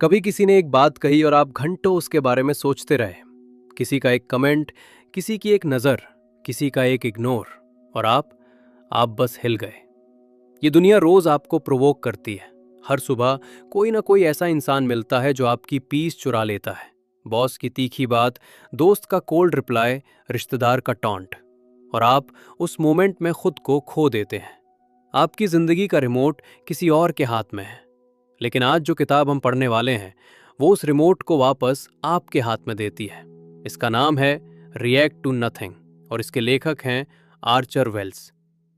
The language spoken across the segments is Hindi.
कभी किसी ने एक बात कही और आप घंटों उसके बारे में सोचते रहे। किसी का एक कमेंट, किसी की एक नज़र, किसी का एक इग्नोर, और आप बस हिल गए। ये दुनिया रोज आपको प्रोवोक करती है। हर सुबह कोई ना कोई ऐसा इंसान मिलता है जो आपकी पीस चुरा लेता है। बॉस की तीखी बात, दोस्त का कोल्ड रिप्लाई, रिश्तेदार का टॉन्ट, और आप उस मोमेंट में खुद को खो देते हैं। आपकी जिंदगी का रिमोट किसी और के हाथ में है। लेकिन आज जो किताब हम पढ़ने वाले हैं वो उस रिमोट को वापस आपके हाथ में देती है। इसका नाम है रिएक्ट टू नथिंग, और इसके लेखक हैं आर्चर वेल्स।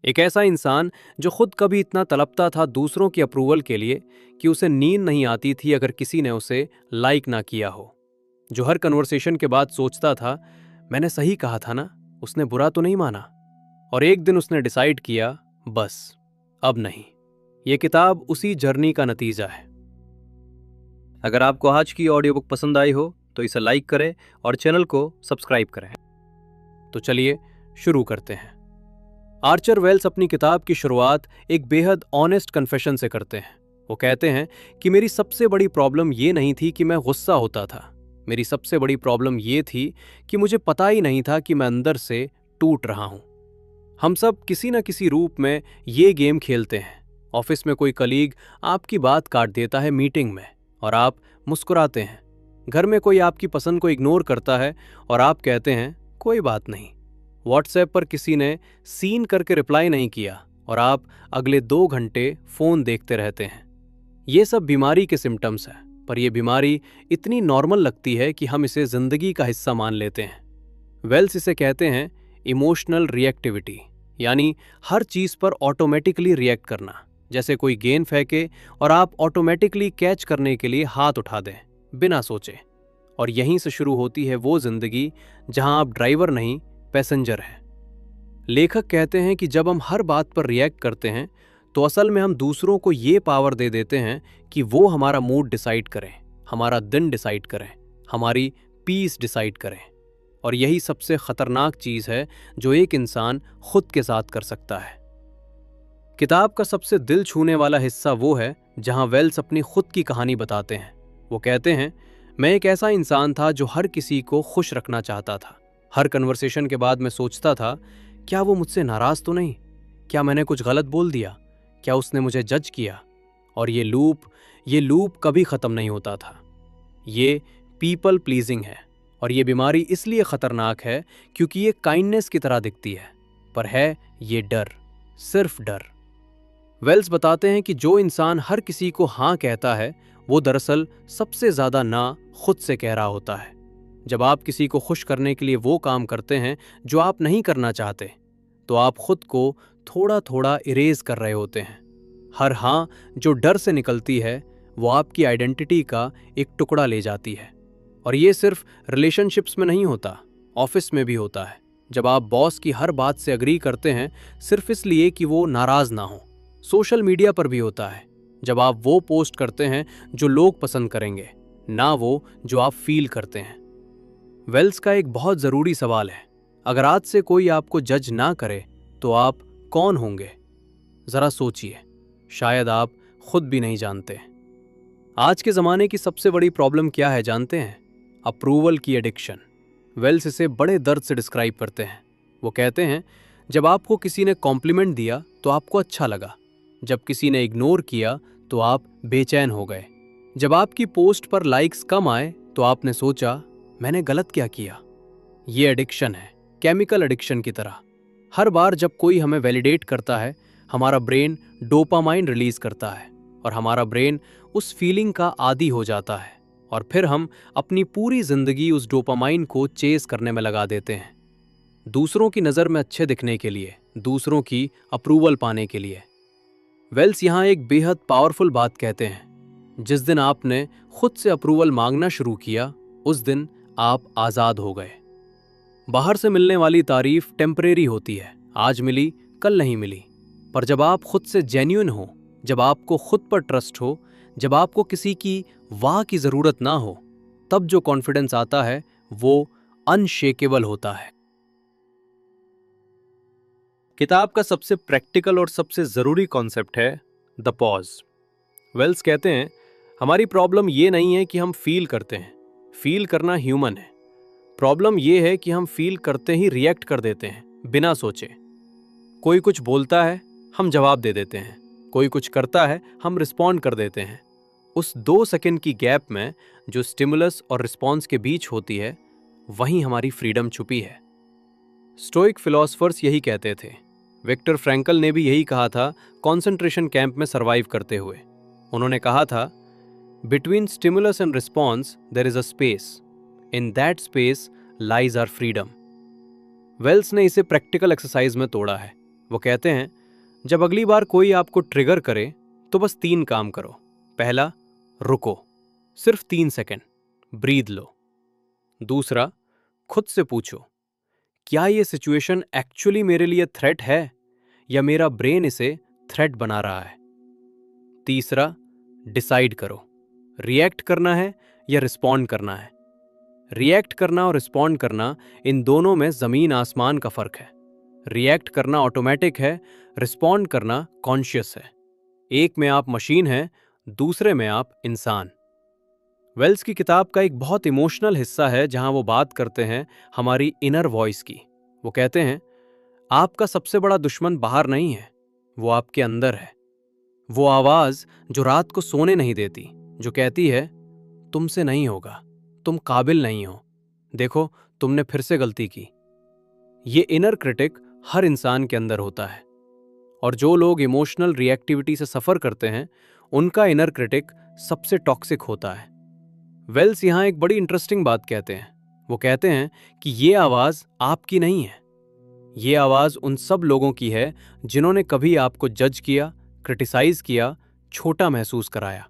एक ऐसा इंसान जो खुद कभी इतना तड़पता था दूसरों की अप्रूवल के लिए कि उसे नींद नहीं आती थी अगर किसी ने उसे लाइक ना किया हो। जो हर कन्वर्सेशन के बाद सोचता था, मैंने सही कहा था ना, उसने बुरा तो नहीं माना। और एक दिन उसने डिसाइड किया, बस अब नहीं। ये किताब उसी जर्नी का नतीजा है। अगर आपको आज की ऑडियो बुक पसंद आई हो तो इसे लाइक करें और चैनल को सब्सक्राइब करें। तो चलिए शुरू करते हैं। आर्चर वेल्स अपनी किताब की शुरुआत एक बेहद ऑनेस्ट कन्फेशन से करते हैं। वो कहते हैं कि मेरी सबसे बड़ी प्रॉब्लम ये नहीं थी कि मैं गुस्सा होता था। मेरी सबसे बड़ी प्रॉब्लम ये थी कि मुझे पता ही नहीं था कि मैं अंदर से टूट रहा हूं। हम सब किसी न किसी रूप में ये गेम खेलते हैं। ऑफिस में कोई कलीग आपकी बात काट देता है मीटिंग में और आप मुस्कुराते हैं। घर में कोई आपकी पसंद को इग्नोर करता है और आप कहते हैं कोई बात नहीं। व्हाट्सएप पर किसी ने सीन करके रिप्लाई नहीं किया और आप अगले 2 घंटे फोन देखते रहते हैं। ये सब बीमारी के सिम्टम्स हैं, पर यह बीमारी इतनी नॉर्मल लगती है कि हम इसे जिंदगी का हिस्सा मान लेते हैं। वेल्स इसे कहते हैं इमोशनल रिएक्टिविटी, यानी हर चीज पर ऑटोमेटिकली रिएक्ट करना। जैसे कोई गेंद फेंके और आप ऑटोमेटिकली कैच करने के लिए हाथ उठा दें बिना सोचे। और यहीं से शुरू होती है वो जिंदगी जहां आप ड्राइवर नहीं, पैसेंजर हैं। लेखक कहते हैं कि जब हम हर बात पर रिएक्ट करते हैं तो असल में हम दूसरों को ये पावर दे देते हैं कि वो हमारा मूड डिसाइड करें, हमारा दिन डिसाइड करें, हमारी पीस डिसाइड करें। और यही सबसे खतरनाक चीज है जो एक इंसान खुद के साथ कर सकता है। किताब का सबसे दिल छूने वाला हिस्सा वो है जहां वेल्स अपनी खुद की कहानी बताते हैं। वो कहते हैं, मैं एक ऐसा इंसान था जो हर किसी को खुश रखना चाहता था। हर कन्वर्सेशन के बाद मैं सोचता था, क्या वो मुझसे नाराज तो नहीं, क्या मैंने कुछ गलत बोल दिया, क्या उसने मुझे जज किया। और ये लूप कभी खत्म नहीं होता था। ये पीपल प्लीजिंग है, और ये बीमारी इसलिए खतरनाक है क्योंकि ये काइंडनेस की तरह दिखती है, पर है ये डर, सिर्फ डर। वेल्स बताते हैं कि जो इंसान हर किसी को हाँ कहता है वो दरअसल सबसे ज्यादा ना खुद से कह रहा होता है। जब आप किसी को खुश करने के लिए वो काम करते हैं जो आप नहीं करना चाहते, तो आप खुद को थोड़ा थोड़ा इरेज कर रहे होते हैं। हर हाँ जो डर से निकलती है वो आपकी आइडेंटिटी का एक टुकड़ा ले जाती है। और ये सिर्फ रिलेशनशिप्स में नहीं होता, ऑफिस में भी होता है। जब आप बॉस की हर बात से अग्री करते हैं सिर्फ इसलिए कि वो नाराज ना हो। सोशल मीडिया पर भी होता है, जब आप वो पोस्ट करते हैं जो लोग पसंद करेंगे, ना वो जो आप फील करते हैं। वेल्स का एक बहुत जरूरी सवाल है, अगर आज से कोई आपको जज ना करे तो आप कौन होंगे? जरा सोचिए, शायद आप खुद भी नहीं जानते। आज के जमाने की सबसे बड़ी प्रॉब्लम क्या है जानते हैं? अप्रूवल की एडिक्शन। वेल्स इसे बड़े दर्द से डिस्क्राइब करते हैं। वो कहते हैं, जब आपको किसी ने कॉम्प्लीमेंट दिया तो आपको अच्छा लगा, जब किसी ने इग्नोर किया तो आप बेचैन हो गए, जब आपकी पोस्ट पर लाइक्स कम आए तो आपने सोचा मैंने गलत क्या किया। ये एडिक्शन है, केमिकल एडिक्शन की तरह। हर बार जब कोई हमें वैलिडेट करता है, हमारा ब्रेन डोपामाइन रिलीज करता है और हमारा ब्रेन उस फीलिंग का आदी हो जाता है, और फिर हम अपनी पूरी जिंदगी उस डोपामाइन को चेस करने में लगा देते हैं, दूसरों की नज़र में अच्छे दिखने के लिए, दूसरों की अप्रूवल पाने के लिए। वेल्स यहाँ एक बेहद पावरफुल बात कहते हैं, जिस दिन आपने खुद से अप्रूवल मांगना शुरू किया उस दिन आप आज़ाद हो गए। बाहर से मिलने वाली तारीफ टेम्परेरी होती है, आज मिली कल नहीं मिली। पर जब आप खुद से जेन्युइन हो, जब आपको खुद पर ट्रस्ट हो, जब आपको किसी की वाह की जरूरत ना हो, तब जो कॉन्फिडेंस आता है वो अनशेकेबल होता है। किताब का सबसे प्रैक्टिकल और सबसे जरूरी कॉन्सेप्ट है द पॉज। वेल्स कहते हैं, हमारी प्रॉब्लम ये नहीं है कि हम फील करते हैं, फील करना ह्यूमन है। प्रॉब्लम ये है कि हम फील करते ही रिएक्ट कर देते हैं बिना सोचे। कोई कुछ बोलता है, हम जवाब दे देते हैं, कोई कुछ करता है, हम रिस्पॉन्ड कर देते हैं। उस 2 सेकंड की गैप में जो स्टिमुलस और रिस्पॉन्स के बीच होती है, वहीं हमारी फ्रीडम छुपी है। स्टोइक फिलोसफर्स यही कहते थे। विक्टर फ्रैंकल ने भी यही कहा था कॉन्सेंट्रेशन कैंप में सरवाइव करते हुए। उन्होंने कहा था, between stimulus and response there is a space, in that space lies our freedom. Wells ने इसे प्रैक्टिकल एक्सरसाइज में तोड़ा है। वो कहते हैं, जब अगली बार कोई आपको ट्रिगर करे तो बस 3 काम करो। पहला, रुको, सिर्फ 3 सेकंड, ब्रीद लो। दूसरा, खुद से पूछो, क्या ये सिचुएशन एक्चुअली मेरे लिए थ्रेट है या मेरा ब्रेन इसे थ्रेट बना रहा है। तीसरा, डिसाइड करो, रिएक्ट करना है या रिस्पॉन्ड करना है। रिएक्ट करना और रिस्पॉन्ड करना, इन दोनों में जमीन आसमान का फर्क है। रिएक्ट करना ऑटोमेटिक है, रिस्पॉन्ड करना कॉन्शियस है। एक में आप मशीन हैं, दूसरे में आप इंसान। वेल्स की किताब का एक बहुत इमोशनल हिस्सा है जहां वो बात करते हैं हमारी इनर वॉइस की। वो कहते हैं, आपका सबसे बड़ा दुश्मन बाहर नहीं है, वो आपके अंदर है। वो आवाज जो रात को सोने नहीं देती, जो कहती है, तुमसे नहीं होगा, तुम काबिल नहीं हो, देखो तुमने फिर से गलती की। ये इनर क्रिटिक हर इंसान के अंदर होता है, और जो लोग इमोशनल रिएक्टिविटी से सफर करते हैं, उनका इनर क्रिटिक सबसे टॉक्सिक होता है। वेल्स यहां एक बड़ी इंटरेस्टिंग बात कहते हैं। वो कहते हैं कि ये आवाज आपकी नहीं है, ये आवाज उन सब लोगों की है जिन्होंने कभी आपको जज किया, क्रिटिसाइज किया, छोटा महसूस कराया,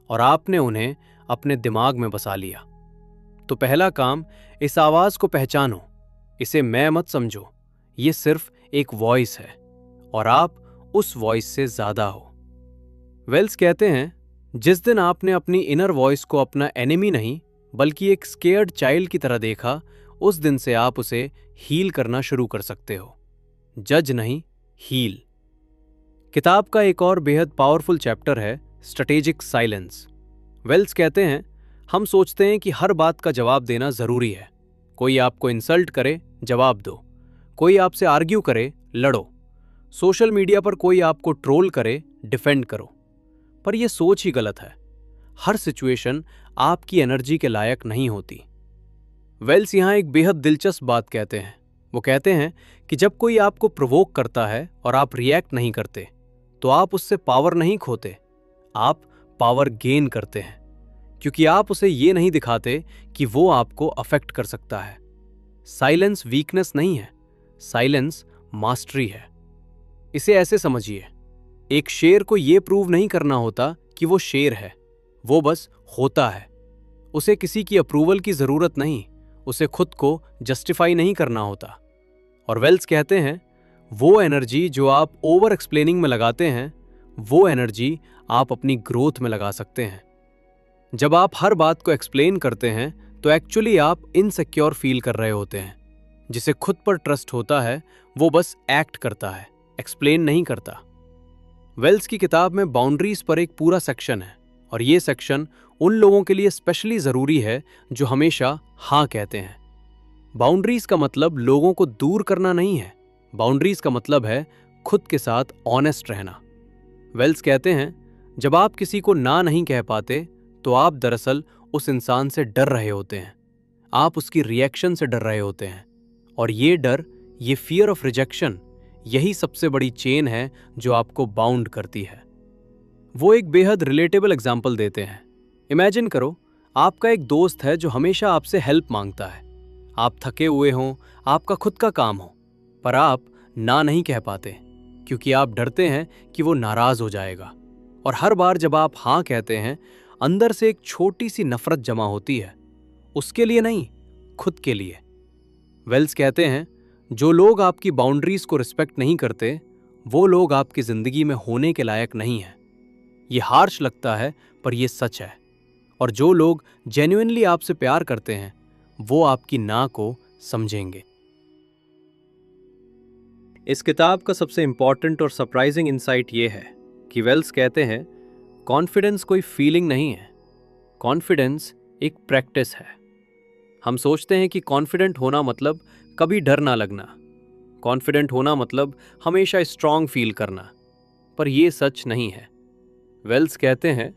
और आपने उन्हें अपने दिमाग में बसा लिया। तो पहला काम, इस आवाज को पहचानो, इसे मैं मत समझो, ये सिर्फ एक वॉइस है और आप उस वॉइस से ज्यादा हो। वेल्स कहते हैं, जिस दिन आपने अपनी इनर वॉइस को अपना एनिमी नहीं बल्कि एक स्केयर्ड चाइल्ड की तरह देखा, उस दिन से आप उसे हील करना शुरू कर सकते हो। जज नहीं, हील। किताब का एक और बेहद पावरफुल चैप्टर है स्ट्रेटेजिक साइलेंस। वेल्स कहते हैं, हम सोचते हैं कि हर बात का जवाब देना जरूरी है। कोई आपको इंसल्ट करे, जवाब दो। कोई आपसे आर्ग्यू करे, लड़ो। सोशल मीडिया पर कोई आपको ट्रोल करे, डिफेंड करो। पर यह सोच ही गलत है। हर सिचुएशन आपकी एनर्जी के लायक नहीं होती। वेल्स यहां एक बेहद दिलचस्प बात कहते हैं। वो कहते हैं कि जब कोई आपको प्रोवोक करता है और आप रिएक्ट नहीं करते, तो आप उससे पावर नहीं खोते, आप पावर गेन करते हैं, क्योंकि आप उसे ये नहीं दिखाते कि वो आपको अफेक्ट कर सकता है। साइलेंस वीकनेस नहीं है, साइलेंस मास्टरी है। इसे ऐसे समझिए, एक शेर को यह प्रूव नहीं करना होता कि वो शेर है, वो बस होता है। उसे किसी की अप्रूवल की जरूरत नहीं, उसे खुद को जस्टिफाई नहीं करना होता। और वेल्स कहते हैं, वो एनर्जी जो आप ओवर एक्सप्लेनिंग में लगाते हैं, वो एनर्जी आप अपनी ग्रोथ में लगा सकते हैं। जब आप हर बात को एक्सप्लेन करते हैं, तो एक्चुअली आप इनसिक्योर फील कर रहे होते हैं। जिसे खुद पर ट्रस्ट होता है, वो बस एक्ट करता है, एक्सप्लेन नहीं करता। वेल्स की किताब में बाउंड्रीज पर एक पूरा सेक्शन है, और ये सेक्शन उन लोगों के लिए स्पेशली जरूरी है जो हमेशा हाँ कहते हैं। बाउंड्रीज का मतलब लोगों को दूर करना नहीं है, बाउंड्रीज का मतलब है खुद के साथ ऑनेस्ट रहना। वेल्स कहते हैं, जब आप किसी को ना नहीं कह पाते, तो आप दरअसल उस इंसान से डर रहे होते हैं, आप उसकी रिएक्शन से डर रहे होते हैं, और ये डर, ये फियर ऑफ रिजेक्शन, यही सबसे बड़ी चेन है जो आपको बाउंड करती है। वो एक बेहद रिलेटेबल एग्जाम्पल देते हैं। इमेजिन करो, आपका एक दोस्त है जो हमेशा आपसे हेल्प मांगता है। आप थके हुए हों, आपका खुद का काम हो, पर आप ना नहीं कह पाते क्योंकि आप डरते हैं कि वो नाराज हो जाएगा। और हर बार जब आप हाँ कहते हैं, अंदर से एक छोटी सी नफरत जमा होती है, उसके लिए नहीं, खुद के लिए। वेल्स कहते हैं, जो लोग आपकी बाउंड्रीज को रिस्पेक्ट नहीं करते, वो लोग आपकी जिंदगी में होने के लायक नहीं है। ये हार्श लगता है, पर यह सच है। और जो लोग जेन्युइनली आपसे प्यार करते हैं, वो आपकी ना को समझेंगे। इस किताब का सबसे इंपॉर्टेंट और सरप्राइजिंग इंसाइट ये है कि वेल्स कहते हैं, कॉन्फिडेंस कोई फीलिंग नहीं है, कॉन्फिडेंस एक प्रैक्टिस है। हम सोचते हैं कि कॉन्फिडेंट होना मतलब कभी डर ना लगना, कॉन्फिडेंट होना मतलब हमेशा स्ट्रांग फील करना, पर यह सच नहीं है। वेल्स कहते हैं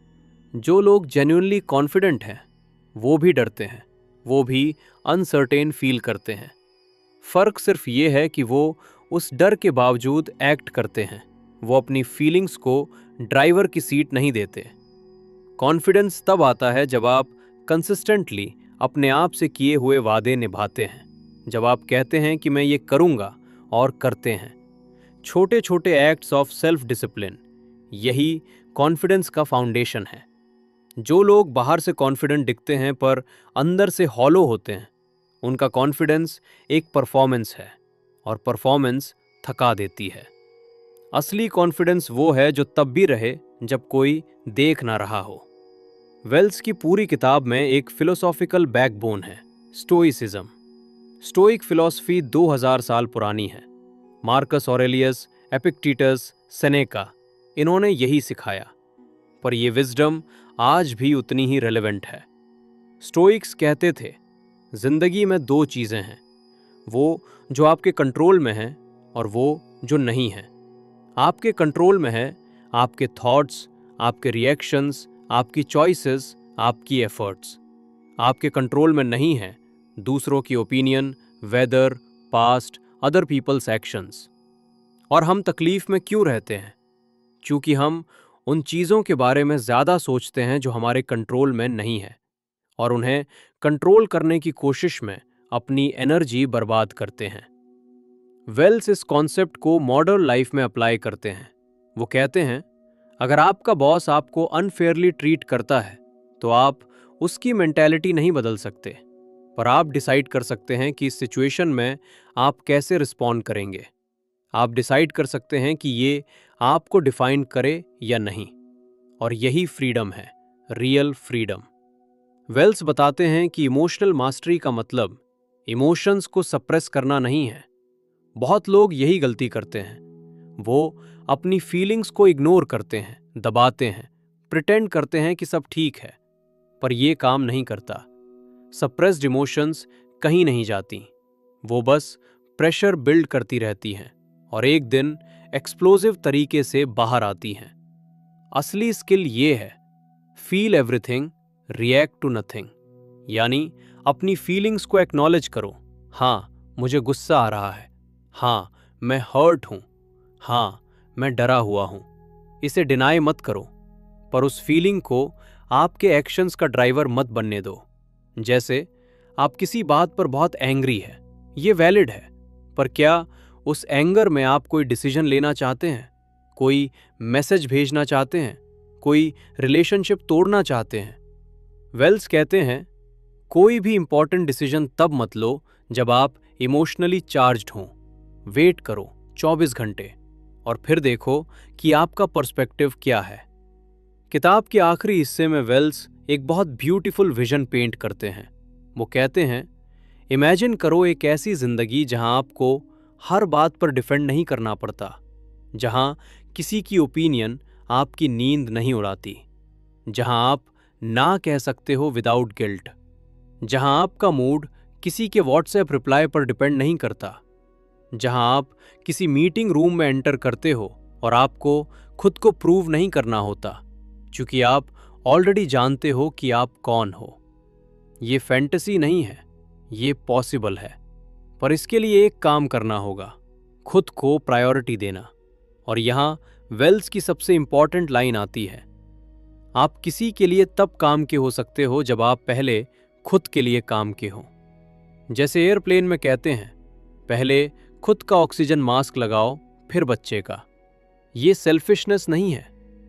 जो लोग जेन्युइनली कॉन्फिडेंट हैं वो भी डरते हैं, वो भी अनसर्टेन फील करते हैं। फर्क सिर्फ ये है कि वो उस डर के बावजूद एक्ट करते हैं, वो अपनी फीलिंग्स को ड्राइवर की सीट नहीं देते। कॉन्फिडेंस तब आता है जब आप कंसिस्टेंटली अपने आप से किए हुए वादे निभाते हैं, जब आप कहते हैं कि मैं ये करूंगा और करते हैं। छोटे छोटे एक्ट्स ऑफ सेल्फ डिसिप्लिन, यही कॉन्फिडेंस का फाउंडेशन है। जो लोग बाहर से कॉन्फिडेंट दिखते हैं पर अंदर से हॉलो होते हैं, उनका कॉन्फिडेंस एक परफॉर्मेंस है, और परफॉर्मेंस थका देती है। असली कॉन्फिडेंस वो है जो तब भी रहे जब कोई देख ना रहा हो। वेल्स की पूरी किताब में एक फिलोसॉफिकल बैकबोन है, स्टोइसिज्म। स्टोइक फिलॉसफी 2000 साल पुरानी है। मार्कस ऑरेलियस, एपिक्टेटस, सेनेका, इन्होंने यही सिखाया, पर यह विजडम आज भी उतनी ही रेलेवेंट है। स्टोइक्स कहते थे जिंदगी में दो चीजें हैं, वो जो आपके कंट्रोल में हैं और वो जो नहीं है। आपके कंट्रोल में है आपके थॉट्स, आपके रिएक्शंस, आपकी चॉइसेस, आपकी एफर्ट्स। आपके कंट्रोल में नहीं है दूसरों की opinion, weather, past, other people's actions. और हम तकलीफ में क्यों रहते हैं? क्योंकि हम उन चीज़ों के बारे में ज़्यादा सोचते हैं जो हमारे कंट्रोल में नहीं है, और उन्हें कंट्रोल करने की कोशिश में अपनी एनर्जी बर्बाद करते हैं। वेल्स इस कॉन्सेप्ट को मॉडर्न लाइफ में अप्लाई करते हैं। वो कहते हैं अगर आपका बॉस आपको अनफेयरली ट्रीट करता है तो आप उसकी मेंटालिटी नहीं बदल सकते, पर आप डिसाइड कर सकते हैं कि इस सिचुएशन में आप कैसे रिस्पॉन्ड करेंगे। आप डिसाइड कर सकते हैं कि ये आपको डिफाइन करे या नहीं, और यही फ्रीडम है, रियल फ्रीडम। वेल्स बताते हैं कि इमोशनल मास्टरी का मतलब इमोशंस को सप्रेस करना नहीं है। बहुत लोग यही गलती करते हैं, वो अपनी फीलिंग्स को इग्नोर करते हैं, दबाते हैं, प्रिटेंड करते हैं कि सब ठीक है, पर यह काम नहीं करता। सप्रेस्ड इमोशंस कहीं नहीं जाती, वो बस प्रेशर बिल्ड करती रहती हैं और एक दिन एक्सप्लोसिव तरीके से बाहर आती हैं। असली स्किल ये है, feel everything, react to nothing. यानी अपनी फीलिंग्स को एक्नॉलेज करो। हाँ, मुझे गुस्सा आ रहा है, हाँ मैं हर्ट हूं, हाँ मैं डरा हुआ हूं। इसे डिनाई मत करो, पर उस फीलिंग को आपके एक्शंस का ड्राइवर मत बनने दो। जैसे आप किसी बात पर बहुत एंग्री है, ये वैलिड है, पर क्या उस एंगर में आप कोई डिसीजन लेना चाहते हैं, कोई मैसेज भेजना चाहते हैं, कोई रिलेशनशिप तोड़ना चाहते हैं? वेल्स कहते हैं कोई भी इंपॉर्टेंट डिसीजन तब मत लो जब आप इमोशनली चार्ज्ड हों। वेट करो 24 घंटे और फिर देखो कि आपका पर्सपेक्टिव क्या है। किताब के आखिरी हिस्से में वेल्स एक बहुत ब्यूटीफुल विजन पेंट करते हैं। वो कहते हैं इमेजिन करो एक ऐसी जिंदगी जहां आपको हर बात पर डिफेंड नहीं करना पड़ता, जहां किसी की ओपिनियन आपकी नींद नहीं उड़ाती, जहां आप ना कह सकते हो विदाउट गिल्ट, जहां आपका मूड किसी के व्हाट्सएप रिप्लाई पर डिपेंड नहीं करता, जहां आप किसी मीटिंग रूम में एंटर करते हो और आपको खुद को प्रूव नहीं करना होता, क्योंकि आप ऑलरेडी जानते हो कि आप कौन हो। ये फैंटेसी नहीं है, ये पॉसिबल है, पर इसके लिए एक काम करना होगा, खुद को प्रायोरिटी देना। और यहां वेल्स की सबसे इंपॉर्टेंट लाइन आती है, आप किसी के लिए तब काम के हो सकते हो जब आप पहले खुद के लिए काम के हो। जैसे एयरप्लेन में कहते हैं पहले खुद का ऑक्सीजन मास्क लगाओ फिर बच्चे का। ये सेल्फिशनेस नहीं है,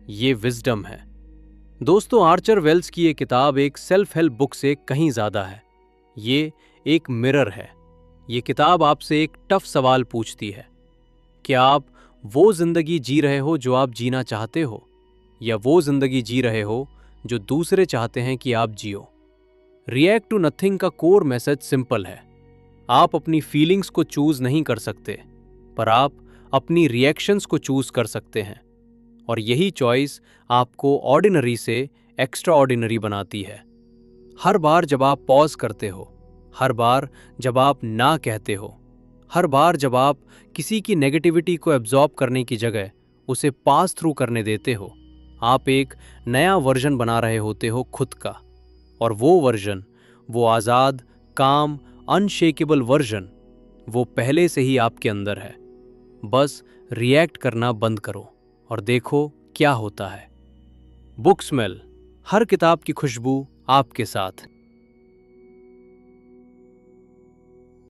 ये विजडम है। दोस्तों, आर्चर वेल्स की ये किताब एक सेल्फ हेल्प बुक से कहीं ज्यादा है। ये एक मिरर है। ये किताब आपसे एक टफ सवाल पूछती है, क्या आप वो जिंदगी जी रहे हो जो आप जीना चाहते हो, या वो जिंदगी जी रहे हो जो दूसरे चाहते हैं कि आप जियो। रिएक्ट टू नथिंग का कोर मैसेज सिंपल है, आप अपनी फीलिंग्स को चूज नहीं कर सकते, पर आप अपनी रिएक्शंस को चूज कर सकते हैं। और यही चॉइस आपको ऑर्डिनरी से एक्स्ट्रा ऑर्डिनरी बनाती है। हर बार जब आप पॉज करते हो, हर बार जब आप ना कहते हो, हर बार जब आप किसी की नेगेटिविटी को एब्जॉर्ब करने की जगह उसे पास थ्रू करने देते हो, आप एक नया वर्जन बना रहे होते हो खुद का। और वो वर्जन, वो आज़ाद, काम, अनशेकेबल वर्जन, वो पहले से ही आपके अंदर है। बस रिएक्ट करना बंद करो और देखो क्या होता है। बुक स्मेल, हर किताब की खुशबू आपके साथ।